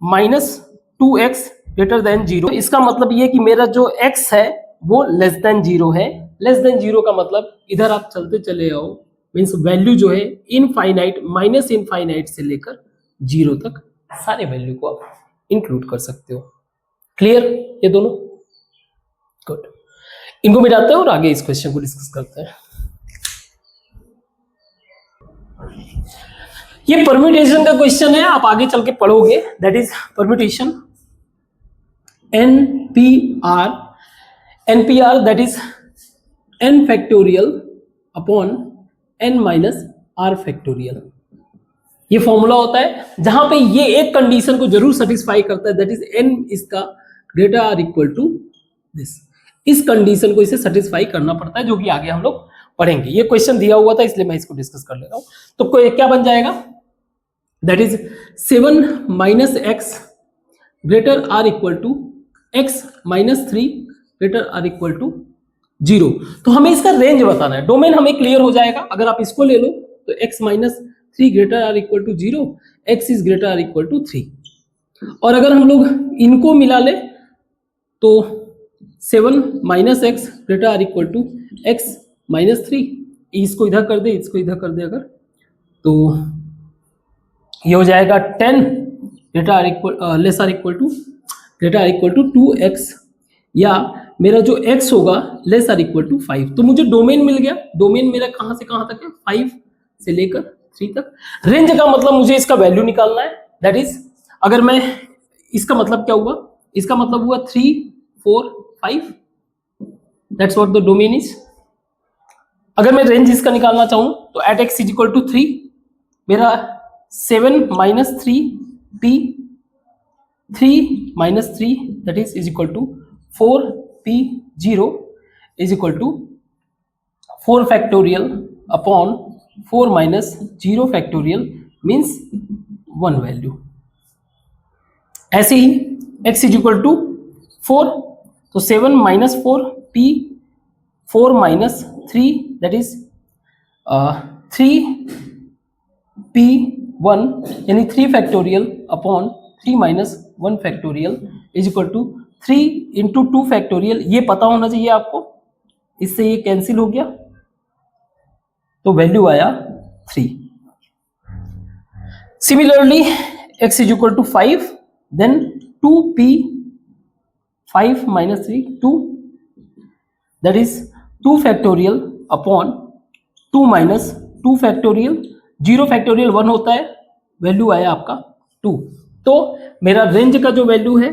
-2x ग्रेटर देन 0. इसका मतलब ये कि मेरा जो x है वो लेस देन 0 है. लेस देन 0 का मतलब इधर आप चलते चले आओ, मीन्स वैल्यू जो है इनफाइनाइट, माइनस इनफाइनाइट से लेकर 0 तक सारे वैल्यू को आप इंक्लूड कर सकते हो. क्लियर ये दोनों. गुड. इनको मिलाते हैं और आगे इस क्वेश्चन को डिस्कस करते हैं. ये परम्यूटेशन का क्वेश्चन है, आप आगे चल के पढ़ोगे. That is permutation NPR that is n factorial upon n minus r factorial. ये फॉर्मूला होता है जहां पे ये एक कंडीशन को जरूर सेटिस्फाई करता है, दैट इज n इसका greater or equal to this. इस कंडीशन को इसे सेटिस्फाई करना पड़ता है, जो कि आगे हम लोग पढ़ेंगे. ये क्वेश्चन दिया हुआ था इसलिए मैं इसको डिस्कस कर ले रहा हूं. तो क्या बन जाएगा, that is 7 minus x greater or equal to x minus 3 greater or equal to 0. तो हमें इसका रेंज बताना है, डोमेन हमें क्लियर हो जाएगा. अगर आप इसको ले लो तो x minus 3 greater or equal to 0, x is greater or equal to 3. और अगर हम लोग इनको मिला ले तो 7 minus x greater or equal to x minus 3, इसको इधर कर दे, इसको इधर कर दे, अगर तो ये हो जाएगा 10 greater or equal less or equal to greater or equal to 2x, या मेरा जो x होगा लेस आर इक्वल टू 5। तो मुझे डोमेन मिल गया। डोमेन मेरा कहां से कहां तक है, 5 से लेकर 3 तक। रेंज का मतलब मुझे इसका वैल्यू निकालना है, दैट इज अगर मैं इसका मतलब क्या हुआ, इसका मतलब हुआ 3 4 5, that's what the domain is. अगर मैं रेंज इसका निकालना चाहूं तो at x is equal to 3 मेरा 7 minus 3 p, 3 minus 3 that is equal to 4p0 is equal to 4 factorial upon 4 minus 0 factorial means 1 value. ऐसे ही x इज इक्वल टू 4, तो 7 minus 4 p 4 minus 3 that is 3p1 यानी 3 factorial upon 3 minus 1 factorial is equal to 3 into 2 factorial. ये पता होना चाहिए आपको, इससे ये कैंसिल हो गया तो वैल्यू आया 3। Similarly x is equal to 5, then 2p 5 minus 3 2 that is 2 factorial upon 2 minus 2 factorial, 0 factorial 1 होता है, वैल्यू आया आपका 2। तो मेरा रेंज का जो वैल्यू है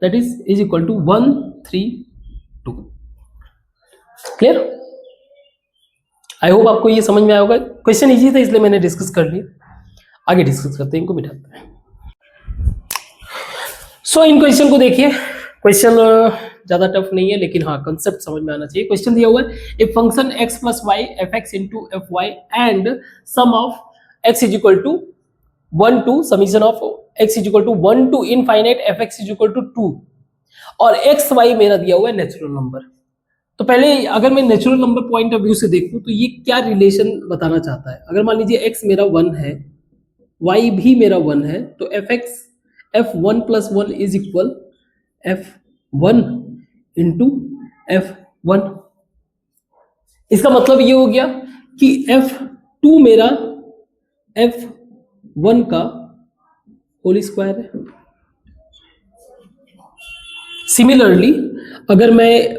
that is equal to 1 3 2। Clear? I hope आपको ये समझ में आया होगा। क्वेश्चन इजी था इसलिए मैंने डिस्कस कर लिया। आगे डिस्कस करते हैं, इनको मिटाते हैं। सो इन क्वेश्चन को देखिए, क्वेश्चन ज्यादा टफ नहीं है लेकिन हाँ कंसेप्ट समझ में आना चाहिए। क्वेश्चन दिया हुआ है a function x plus y f x into f y and sum of x is equal to 1 to summation of x is equal to 1 to infinite f x is equal to 2 और एक्स वाई मेरा दिया हुआ है नेचुरल नंबर। तो पहले अगर मैं natural number point of view से देखूं तो ये क्या रिलेशन बताना चाहता है। अगर मान लीजिए x मेरा 1 है, y भी मेरा 1 है, तो F x f1 plus 1 is equal f1 into f1। इसका मतलब ये हो गया कि f2 मेरा f1 का होल स्क्वायर है। सिमिलरली अगर मैं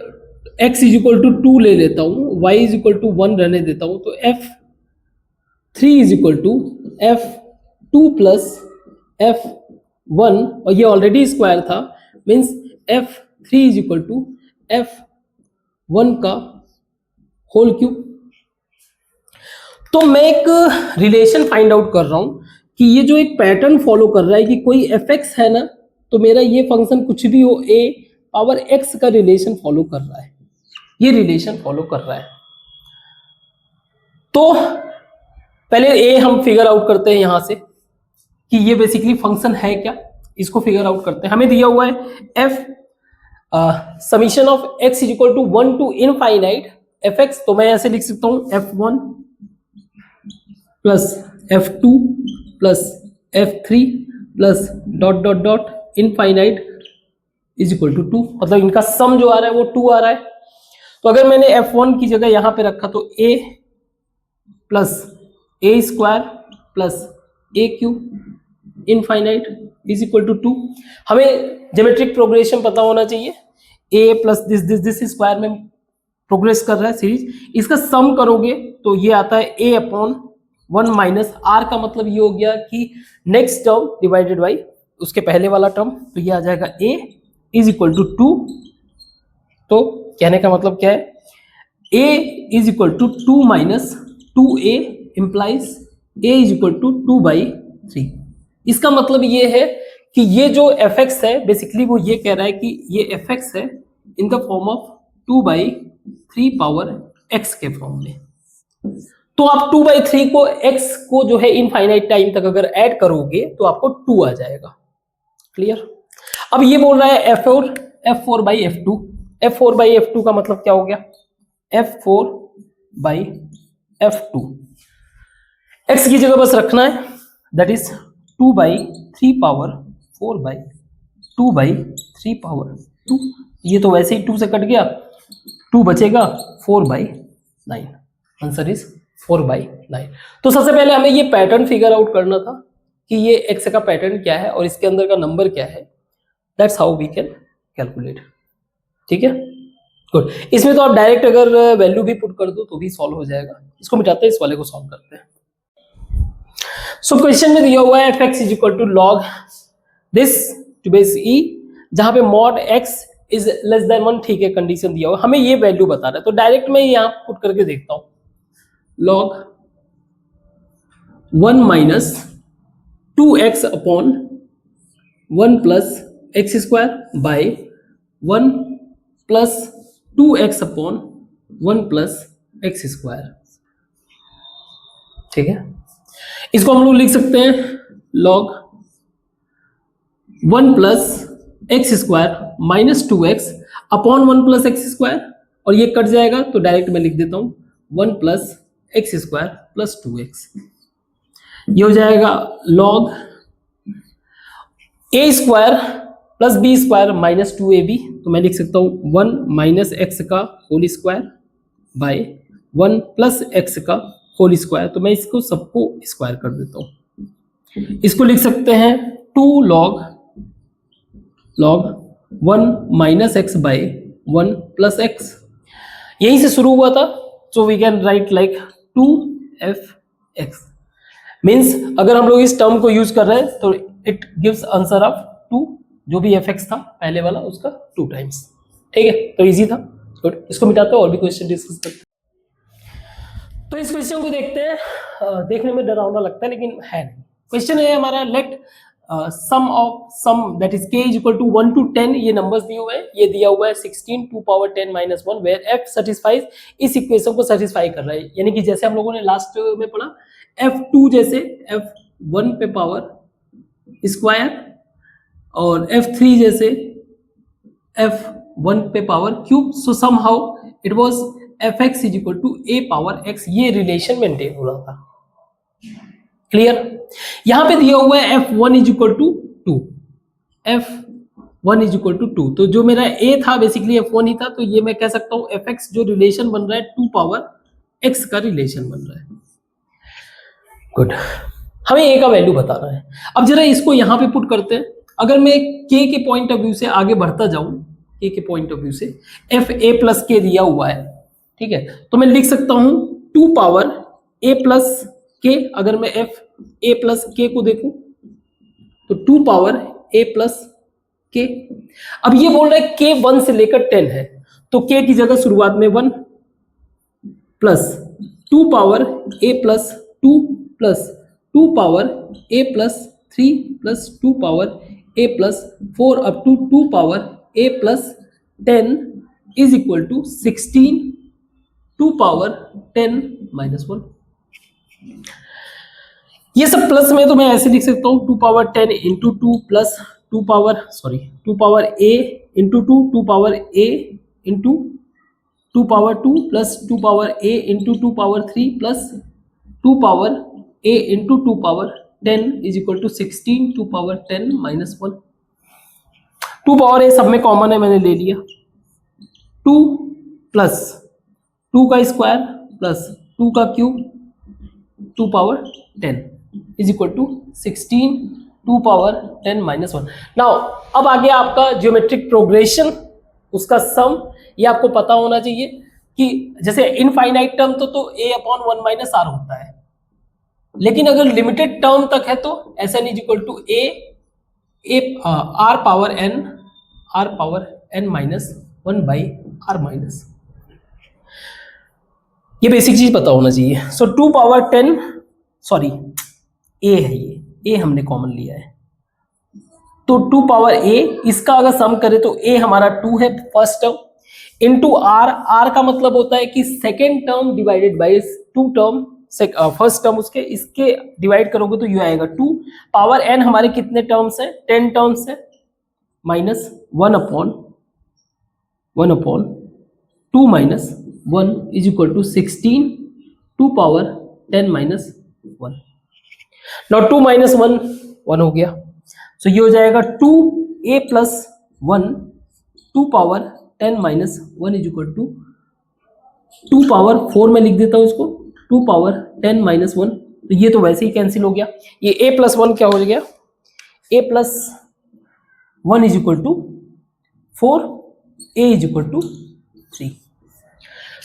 x इज इक्वल टू 2 ले लेता हूं, y इज इक्वल टू 1 रहने देता हूं, तो f3 is equal to f2 plus f1, और ये ऑलरेडी स्क्वायर था, means f3 is equal to f1 का होल क्यूब। तो मैं एक रिलेशन फाइंड आउट कर रहा हूं कि ये जो एक पैटर्न फॉलो कर रहा है कि कोई fx है ना, तो मेरा ये फंक्शन कुछ भी हो a पावर x का रिलेशन फॉलो कर रहा है, ये रिलेशन फॉलो कर रहा है। तो पहले a हम फिगर आउट करते हैं यहां से कि ये बेसिकली फंक्शन है क्या, इसको फिगर आउट करते हैं। हमें दिया हुआ है f summation of x is equal to 1 to infinite f x, तो मैं ऐसे लिख सकता हूं f1 plus f2 plus f3 plus dot dot dot infinite is equal to 2, मतलब इनका सम जो आ रहा है वो 2 आ रहा है। तो अगर मैंने f1 की जगह यहां पे रखा तो a plus a square plus a cube infinite is equal to 2। हमें ज्योमेट्रिक प्रोग्रेशन पता होना चाहिए, a प्लस दिस स्क्वायर में प्रोग्रेस कर रहा है सीरीज, इसका सम करोगे तो ये आता है a अपॉन 1 माइनस r, का मतलब ये हो गया कि नेक्स्ट टर्म डिवाइडेड बाई उसके पहले वाला टर्म, तो ये आ जाएगा a इज इक्वल टू 2। तो कहने का मतलब क्या है, a is equal to 2 minus 2a implies a is equal to 2/3। इसका मतलब ये है कि ये जो fx है बेसिकली वो ये कह रहा है कि ये fx है in the form of 2/3 power x के फॉर्म में। तो आप 2/3 को x को जो है इनफाइनाइट टाइम तक अगर ऐड करोगे तो आपको 2 आ जाएगा। क्लियर? अब ये बोल रहा है f4/f2, f4/f2 का मतलब क्या हो गया, f4/f2 x की जगह बस रखना है, दैट इज 2/3 पावर 4/2/3 पावर 2। ये तो वैसे ही 2 से कट गया, 2 बचेगा 4/9, आंसर इज 4/9। तो सबसे पहले हमें ये पैटर्न फिगर आउट करना था कि ये एक्स का पैटर्न क्या है और इसके अंदर का नंबर क्या है। That's how we can calculate. ठीक है, गुड। इसमें तो आप डायरेक्ट अगर वैल्यू भी पुट कर दो तो भी सॉल्व हो जाएगा। इसको मिटाते हैं, इस वाले को सॉल्व करते हैं। सो क्वेश्चन में दिया हुआ है F x is equal to log this to base E, जहां पे mod X is less than 1। ठीक है, कंडीशन दिया हुआ, हमें ये वैल्यू बता रहा है, तो डायरेक्ट मैं यहाँ पुट करके देखता हूँ। Log 1 minus 2x upon 1 plus x square by 1 plus 2x upon 1 plus x square. ठीक है, इसको हम लोग लिख सकते हैं log 1 plus x square minus 2x upon 1 plus x square, और ये कट जाएगा तो डायरेक्ट मैं लिख देता हूं 1 plus x square plus 2x। ये हो जाएगा log A square plus B square minus 2ab, तो मैं लिख सकता हूं 1 माइनस एक्स का whole square by 1 plus X का होल स्क्वायर, तो मैं इसको सबको स्क्वायर कर देता हूं। इसको लिख सकते हैं 2 log 1 minus x by 1 plus x. यहीं से शुरू हुआ था, so we can write like 2f(x) means अगर हम लोग इस टर्म को यूज कर रहे हैं तो इट गिव्स आंसर ऑफ 2, जो भी fx था पहले वाला उसका 2 टाइम्स। ठीक है, तो इजी था, गुड। इसको मिटाते हैं और भी क्वेश्चन डिस्कस करते हैं। तो इस क्वेश्चन को देखते हैं। देखने में डरावना लगता है लेकिन है नहीं। क्वेश्चन है हमारा let sum of sum that is k is equal to 1 to 10। ये नंबर्स दिए हुए हैं, ये दिया हुआ है 16 to power 10 minus 1 where f satisfies, इस इक्वेशन को सेटिस्फाई कर रहा है। यानी कि जैसे हम लोगों ने लास्ट में पढ़ा f2 जैसे f1 पे पावर स्क्वायर और f3 जैसे f1 पे power cube, so somehow it was fx is equal to a power x। ये रिलेशन मेंटेन हो रहा था। क्लियर? यहां पे दिया हुआ है f1 is equal to 2, f1 is equal to 2, तो जो मेरा a था बेसिकली f1 ही था, तो ये मैं कह सकता हूं fx जो रिलेशन बन रहा है 2 पावर x का रिलेशन बन रहा है। गुड, हमें a का वैल्यू बताना है। अब जरा इसको यहां पे पुट करते हैं। अगर मैं k के पॉइंट ऑफ व्यू से आगे बढ़ता जाऊं, k के पॉइंट ऑफ व्यू से f a प्लस k दिया हुआ है, ठीक है, तो मैं लिख सकता हूं 2 पावर a प्लस k। अगर मैं f a प्लस k को देखूं तो 2 पावर a प्लस k। अब ये बोल रहा है k 1 से लेकर 10 है, तो k की जगह शुरुआत में 1 plus 2 power a plus 2 plus 2 power a plus 3 plus 2 power a plus 4 up to 2 power a plus 10 is equal to 16 2 power 10 minus 1। ये सब प्लस में तो मैं ऐसे लिख सकता हूं 2 power 10 into 2 plus 2 power 2 power a into 2 2 power a into 2 power 2 plus 2 power a into 2 power 3 plus 2 power a into 2 power 10 is equal to 16 2 power 10 minus 1। 2 power a सब में कॉमन है, मैंने ले लिया। 2 प्लस 2 का स्क्वायर प्लस 2 का cube 2 power 10 is equal to 16 2 power 10 minus 1। Now अब आगे आपका ज्योमेट्रिक प्रोग्रेशन, उसका सम, ये आपको पता होना चाहिए कि जैसे इनफाइनाइट टर्म तो a अपॉन 1 माइनस आर होता है, लेकिन अगर लिमिटेड टर्म तक है तो Sn is equal to r power n minus 1 by r minus. ये बेसिक चीज पता होना चाहिए। सो 2 पावर 10 सॉरी a है, ये a हमने कॉमन लिया है, तो 2 पावर a, इसका अगर सम करें तो a हमारा 2 है फर्स्ट टर्म, इनटू r का मतलब होता है कि second term divided by 2 term, first term उसके इसके डिवाइड करोगे तो ये आएगा 2 पावर n। हमारे कितने टर्म्स हैं? 10 टर्म्स है, minus 1 upon 2 minus 1 is equal to 16 2 power 10 minus 1। Now 2 minus 1 1 हो गया, सो ये हो जाएगा 2a plus 1 2 power 10 minus 1 is equal to 2 power 4 में लिख देता हूं इसको 2 पावर 10 माइनस 1, तो ये तो वैसे ही कैंसिल हो गया। ये a प्लस 1 क्या हो गया, a plus 1 is equal to 4, a is equal to 3।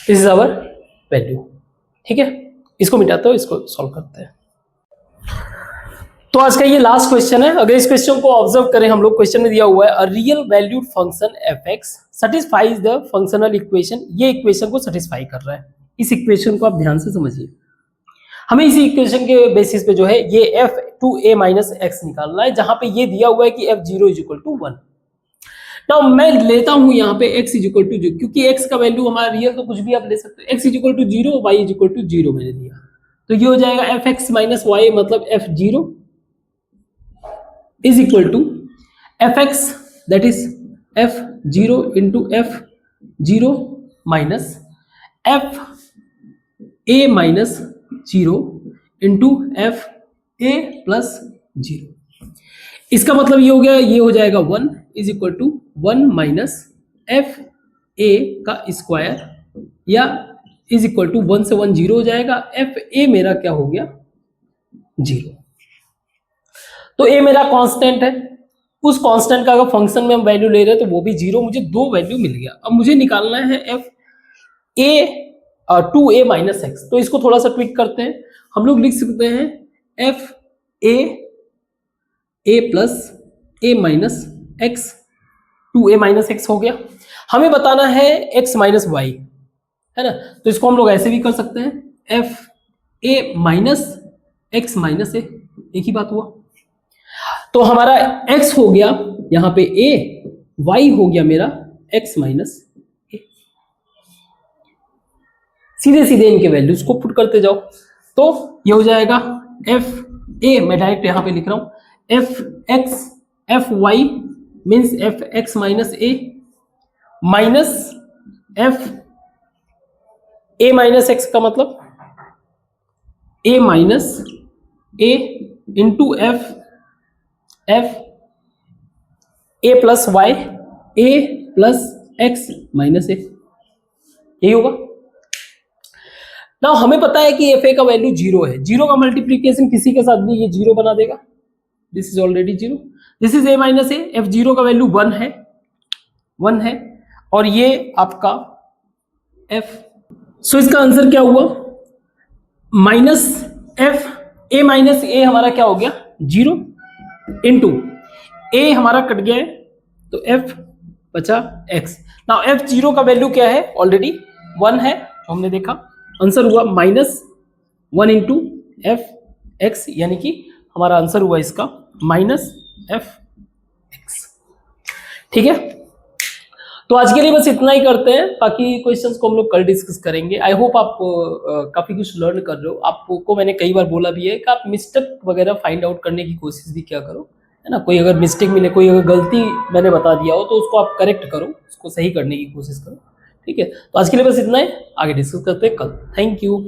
This is our value. ठीक है, इसको मिटाते हो, इसको सॉल्व करते हैं। तो आज का ये लास्ट क्वेश्चन है। अगर इस क्वेश्चन को ऑब्जर्व करें हम लोग, क्वेश्चन में दिया हुआ है a real valued function f(x) satisfies the functional equation. ये इक्वेशन को सेटिस्फाई कर रहा है। इस इक्वेशन को आप ध्यान से समझिए। हमें इसी इक्वेशन के बेसिस पे जो है ये f(2a माइनस x) निकालना है, जहां पे ये दिया हुआ है कि f(0) is equal to 1। Now मैं लेता हूं यहाँ पे x इज इक्वल टू 0, क्योंकि x का वैल्यू हमारा रियल तो कुछ भी आप ले सकते हो। x is equal to 0, y is equal to 0 मैंने दिया, तो ये हो जाएगा f(x) माइनस y मतलब f(0) is equal to f(x) that is f(0) into f(0) minus f(a minus 0) into f(a plus 0)। इसका मतलब ये हो गया, ये हो जाएगा 1 is equal to 1 minus f(a) का स्क्वायर, या इज इक्वल टू 1 से 1 0 हो जाएगा। f(a) मेरा क्या हो गया, 0। तो a मेरा कांस्टेंट है, उस कांस्टेंट का अगर फंक्शन में हम वैल्यू ले रहे हैं तो वो भी 0, मुझे 2 वैल्यू मिल गया। अब मुझे निकालना है f(2a माइनस x), तो इसको थोड़ा सा ट्विक करते हैं। हम लोग लिख सकते हैं f(a plus a minus x), 2a minus x हो गया। हमें बताना है x माइनस y, है ना, तो इसको हम लोग ऐसे भी कर सकते हैं f(a minus x minus a), एक ही बात हुआ। तो हमारा x हो गया यहाँ पे a, y हो गया मेरा x माइनस a। सीधे सीधे इनके वैल्यूज को पुट करते जाओ, तो ये हो जाएगा f(a), मैं डायरेक्ट यहाँ पे लिख रहा हूँ f(y) means f(x minus a) minus f(a minus x) का मतलब a minus a into f a plus y, a plus x minus a, यही होगा ना। हमें पता है कि fa का वैल्यू 0 है, 0 का मल्टीप्लीकेशन किसी के साथ भी ये 0 बना देगा। This is already 0, this is a minus a, f(0) का वैल्यू 1 है, और ये आपका f। सो इसका आंसर क्या हुआ, माइनस f(a माइनस a) हमारा क्या हो गया 0, इंटू a हमारा कट गया है तो f बचा x। नाउ f(0) का वैल्यू क्या है, ऑलरेडी 1 है, तो हमने देखा आंसर हुआ माइनस 1 इंटू f(x), यानी कि हमारा आंसर हुआ इसका माइनस f(x). ठीक है, तो आज के लिए बस इतना ही करते हैं, बाकी क्वेश्चंस को हम लोग कल डिस्कस करेंगे। आई होप आप काफी कुछ लर्न कर रहे हो। आपको मैंने कई बार बोला भी है कि आप मिस्टेक वगैरह फाइंड आउट करने की कोशिश भी क्या करो, है ना। कोई अगर मिस्टेक मिले, कोई अगर गलती मैंने बता दिया हो तो उसको आप करेक्ट करो, उसको सही करने की कोशिश करो। ठीक है, तो आज के लिए बस इतना ही, आगे डिस्कस करते हैं कल। Thank you.